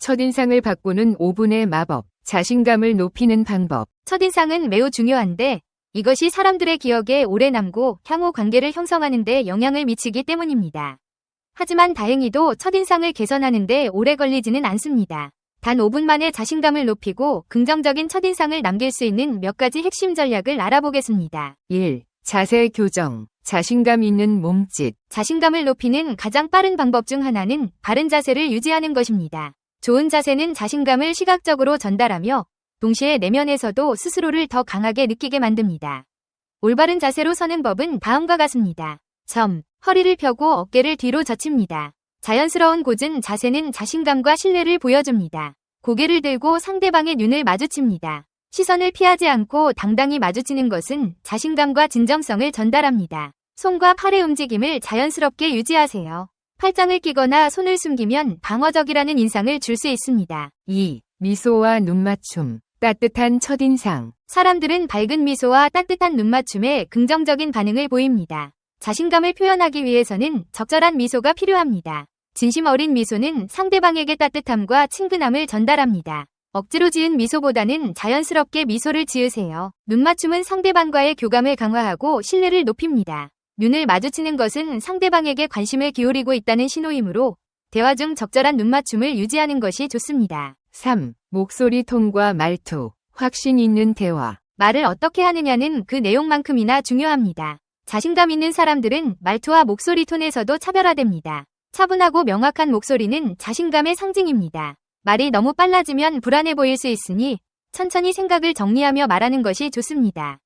첫인상을 바꾸는 5분의 마법, 자신감을 높이는 방법. 첫인상은 매우 중요한데 이것이 사람들의 기억에 오래 남고 향후 관계를 형성하는 데 영향을 미치기 때문입니다. 하지만 다행히도 첫인상을 개선하는 데 오래 걸리지는 않습니다. 단 5분 만에 자신감을 높이고 긍정적인 첫인상을 남길 수 있는 몇 가지 핵심 전략을 알아보겠습니다. 1. 자세 교정, 자신감 있는 몸짓. 자신감을 높이는 가장 빠른 방법 중 하나는 바른 자세를 유지하는 것입니다. 좋은 자세는 자신감을 시각적으로 전달하며 동시에 내면에서도 스스로를 더 강하게 느끼게 만듭니다. 올바른 자세로 서는 법은 다음과 같습니다. 허리를 펴고 어깨를 뒤로 젖힙니다. 자연스러운 곧은 자세는 자신감과 신뢰를 보여줍니다. 고개를 들고 상대방의 눈을 마주칩니다. 시선을 피하지 않고 당당히 마주치는 것은 자신감과 진정성을 전달합니다. 손과 팔의 움직임을 자연스럽게 유지하세요. 팔짱을 끼거나 손을 숨기면 방어적이라는 인상을 줄 수 있습니다. 2. 미소와 눈맞춤, 따뜻한 첫인상. 사람들은 밝은 미소와 따뜻한 눈맞춤에 긍정적인 반응을 보입니다. 자신감을 표현하기 위해서는 적절한 미소가 필요합니다. 진심 어린 미소는 상대방에게 따뜻함과 친근함을 전달합니다. 억지로 지은 미소보다는 자연스럽게 미소를 지으세요. 눈맞춤은 상대방과의 교감을 강화하고 신뢰를 높입니다. 눈을 마주치는 것은 상대방에게 관심을 기울이고 있다는 신호이므로 대화 중 적절한 눈맞춤을 유지하는 것이 좋습니다. 3. 목소리 톤과 말투, 확신 있는 대화. 말을 어떻게 하느냐는 그 내용만큼이나 중요합니다. 자신감 있는 사람들은 말투와 목소리 톤에서도 차별화됩니다. 차분하고 명확한 목소리는 자신감의 상징입니다. 말이 너무 빨라지면 불안해 보일 수 있으니 천천히 생각을 정리하며 말하는 것이 좋습니다.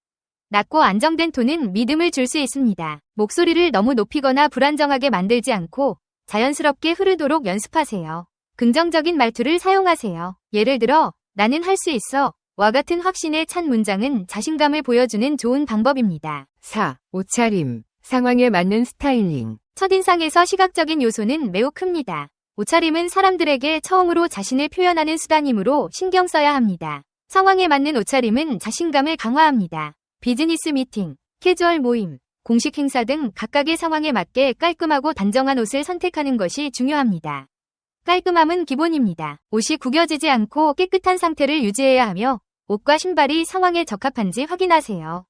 낮고 안정된 톤은 믿음을 줄 수 있습니다. 목소리를 너무 높이거나 불안정하게 만들지 않고 자연스럽게 흐르도록 연습하세요. 긍정적인 말투를 사용하세요. 예를 들어, 나는 할 수 있어 와 같은 확신에 찬 문장은 자신감을 보여주는 좋은 방법입니다. 4. 옷차림, 상황에 맞는 스타일링. 첫인상에서 시각적인 요소는 매우 큽니다. 옷차림은 사람들에게 처음으로 자신을 표현하는 수단이므로 신경 써야 합니다. 상황에 맞는 옷차림은 자신감을 강화합니다. 비즈니스 미팅, 캐주얼 모임, 공식 행사 등 각각의 상황에 맞게 깔끔하고 단정한 옷을 선택하는 것이 중요합니다. 깔끔함은 기본입니다. 옷이 구겨지지 않고 깨끗한 상태를 유지해야 하며 옷과 신발이 상황에 적합한지 확인하세요.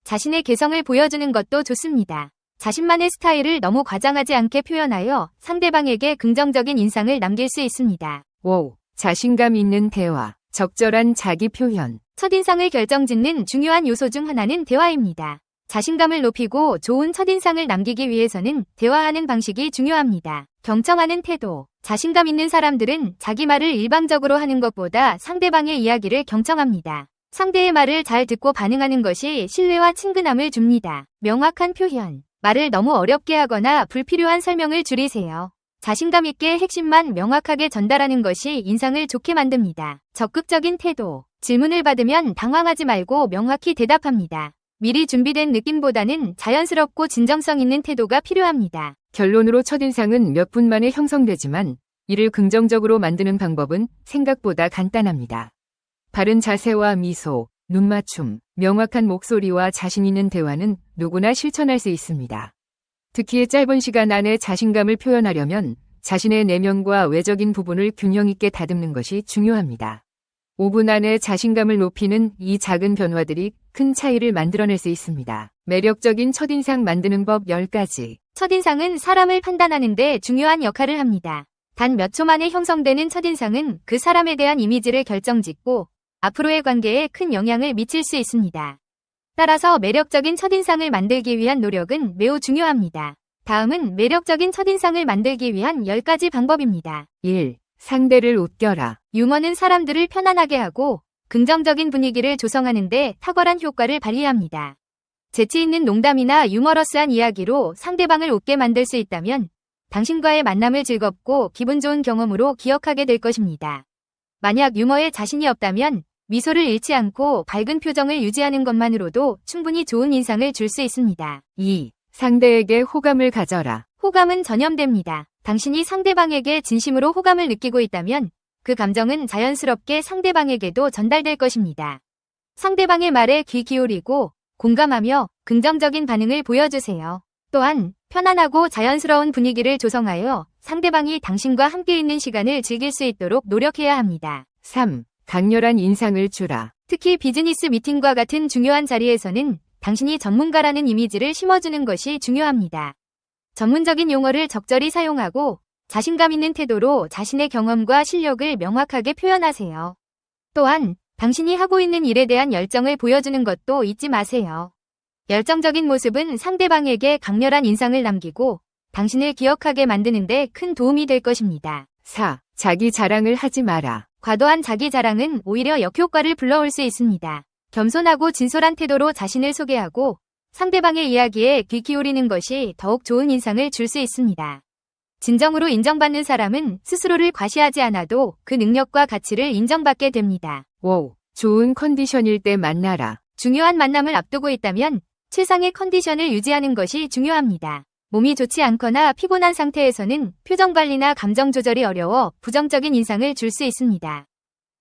자신의 개성을 보여주는 것도 좋습니다. 자신만의 스타일을 너무 과장하지 않게 표현하여 상대방에게 긍정적인 인상을 남길 수 있습니다. 5. 자신감 있는 대화, 적절한 자기 표현. 첫인상을 결정짓는 중요한 요소 중 하나는 대화입니다. 자신감을 높이고 좋은 첫인상을 남기기 위해서는 대화하는 방식이 중요합니다. 경청하는 태도. 자신감 있는 사람들은 자기 말을 일방적으로 하는 것보다 상대방의 이야기를 경청합니다. 상대의 말을 잘 듣고 반응하는 것이 신뢰와 친근함을 줍니다. 명확한 표현. 말을 너무 어렵게 하거나 불필요한 설명을 줄이세요. 자신감 있게 핵심만 명확하게 전달하는 것이 인상을 좋게 만듭니다. 적극적인 태도. 질문을 받으면 당황하지 말고 명확히 대답합니다. 미리 준비된 느낌보다는 자연스럽고 진정성 있는 태도가 필요합니다. 결론으로 첫인상은 몇 분 만에 형성되지만 이를 긍정적으로 만드는 방법은 생각보다 간단합니다. 바른 자세와 미소, 눈맞춤, 명확한 목소리와 자신 있는 대화는 누구나 실천할 수 있습니다. 특히 짧은 시간 안에 자신감을 표현하려면 자신의 내면과 외적인 부분을 균형 있게 다듬는 것이 중요합니다. 5분 안에 자신감을 높이는 이 작은 변화들이 큰 차이를 만들어낼 수 있습니다. 매력적인 첫인상 만드는 법 10가지. 첫인상은 사람을 판단하는 데 중요한 역할을 합니다. 단 몇 초 만에 형성되는 첫인상은 그 사람에 대한 이미지를 결정짓고 앞으로의 관계에 큰 영향을 미칠 수 있습니다. 따라서 매력적인 첫인상을 만들기 위한 노력은 매우 중요합니다. 다음은 매력적인 첫인상을 만들기 위한 10가지 방법입니다. 1. 상대를 웃겨라. 유머는 사람들을 편안하게 하고 긍정적인 분위기를 조성하는 데 탁월한 효과를 발휘합니다. 재치 있는 농담이나 유머러스한 이야기로 상대방을 웃게 만들 수 있다면 당신과의 만남을 즐겁고 기분 좋은 경험으로 기억하게 될 것입니다. 만약 유머에 자신이 없다면 미소를 잃지 않고 밝은 표정을 유지하는 것만으로도 충분히 좋은 인상을 줄 수 있습니다. 2. 상대에게 호감을 가져라. 호감은 전염됩니다. 당신이 상대방에게 진심으로 호감을 느끼고 있다면 그 감정은 자연스럽게 상대방에게도 전달될 것입니다. 상대방의 말에 귀 기울이고 공감하며 긍정적인 반응을 보여주세요. 또한 편안하고 자연스러운 분위기를 조성하여 상대방이 당신과 함께 있는 시간을 즐길 수 있도록 노력해야 합니다. 3. 강렬한 인상을 주라. 특히 비즈니스 미팅과 같은 중요한 자리에서는 당신이 전문가라는 이미지를 심어주는 것이 중요합니다. 전문적인 용어를 적절히 사용하고 자신감 있는 태도로 자신의 경험과 실력을 명확하게 표현하세요. 또한 당신이 하고 있는 일에 대한 열정을 보여주는 것도 잊지 마세요. 열정적인 모습은 상대방에게 강렬한 인상을 남기고 당신을 기억하게 만드는 데 큰 도움이 될 것입니다. 4. 자기 자랑을 하지 마라. 과도한 자기 자랑은 오히려 역효과를 불러올 수 있습니다. 겸손하고 진솔한 태도로 자신을 소개하고 상대방의 이야기에 귀 기울이는 것이 더욱 좋은 인상을 줄 수 있습니다. 진정으로 인정받는 사람은 스스로를 과시하지 않아도 그 능력과 가치를 인정받게 됩니다. 5. 좋은 컨디션일 때 만나라. 중요한 만남을 앞두고 있다면 최상의 컨디션을 유지하는 것이 중요합니다. 몸이 좋지 않거나 피곤한 상태에서는 표정 관리나 감정 조절이 어려워 부정적인 인상을 줄 수 있습니다.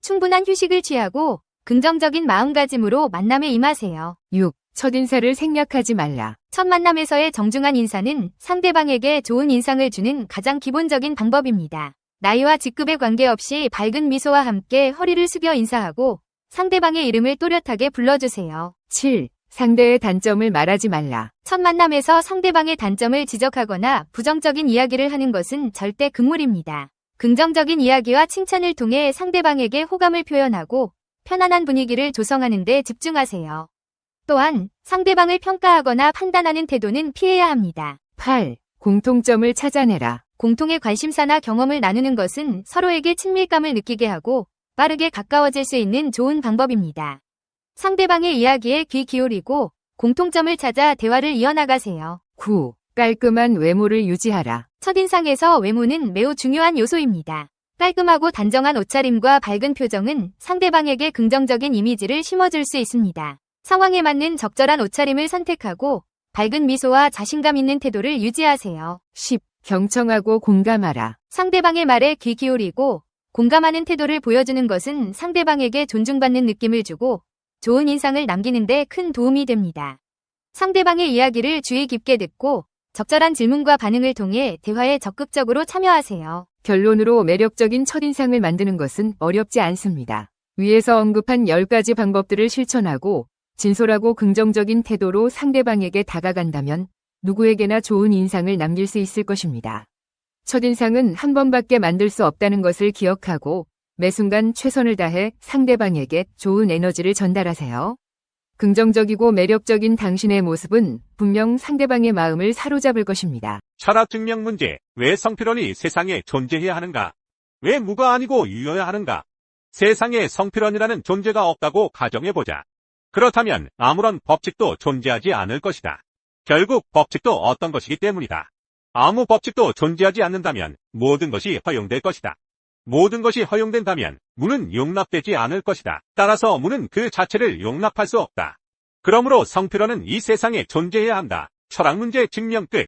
충분한 휴식을 취하고 긍정적인 마음가짐으로 만남에 임하세요. 6. 첫인사를 생략하지 말라. 첫 만남에서의 정중한 인사는 상대방에게 좋은 인상을 주는 가장 기본적인 방법입니다. 나이와 직급에 관계없이 밝은 미소와 함께 허리를 숙여 인사하고 상대방의 이름을 또렷하게 불러주세요. 7. 상대의 단점을 말하지 말라. 첫 만남에서 상대방의 단점을 지적하거나 부정적인 이야기를 하는 것은 절대 금물입니다. 긍정적인 이야기와 칭찬을 통해 상대방에게 호감을 표현하고 편안한 분위기를 조성하는 데 집중하세요. 또한 상대방을 평가하거나 판단하는 태도는 피해야 합니다. 8. 공통점을 찾아내라. 공통의 관심사나 경험을 나누는 것은 서로에게 친밀감을 느끼게 하고 빠르게 가까워질 수 있는 좋은 방법입니다. 상대방의 이야기에 귀 기울이고 공통점을 찾아 대화를 이어나가세요. 9. 깔끔한 외모를 유지하라. 첫인상에서 외모는 매우 중요한 요소입니다. 깔끔하고 단정한 옷차림과 밝은 표정은 상대방에게 긍정적인 이미지를 심어줄 수 있습니다. 상황에 맞는 적절한 옷차림을 선택하고 밝은 미소와 자신감 있는 태도를 유지하세요. 10. 경청하고 공감하라. 상대방의 말에 귀 기울이고 공감하는 태도를 보여주는 것은 상대방에게 존중받는 느낌을 주고 좋은 인상을 남기는 데 큰 도움이 됩니다. 상대방의 이야기를 주의 깊게 듣고 적절한 질문과 반응을 통해 대화에 적극적으로 참여하세요. 결론으로 매력적인 첫인상을 만드는 것은 어렵지 않습니다. 위에서 언급한 10가지 방법들을 실천하고 진솔하고 긍정적인 태도로 상대방에게 다가간다면 누구에게나 좋은 인상을 남길 수 있을 것입니다. 첫인상은 한 번밖에 만들 수 없다는 것을 기억하고 매 순간 최선을 다해 상대방에게 좋은 에너지를 전달하세요. 긍정적이고 매력적인 당신의 모습은 분명 상대방의 마음을 사로잡을 것입니다. 철학 증명 문제. 왜 성필원이 세상에 존재해야 하는가? 왜 무가 아니고 유여야 하는가? 세상에 성필원이라는 존재가 없다고 가정해보자. 그렇다면 아무런 법칙도 존재하지 않을 것이다. 결국 법칙도 어떤 것이기 때문이다. 아무 법칙도 존재하지 않는다면 모든 것이 허용될 것이다. 모든 것이 허용된다면 무는 용납되지 않을 것이다. 따라서 무는 그 자체를 용납할 수 없다. 그러므로 성필원은 이 세상에 존재해야 한다. 철학 문제 증명 끝.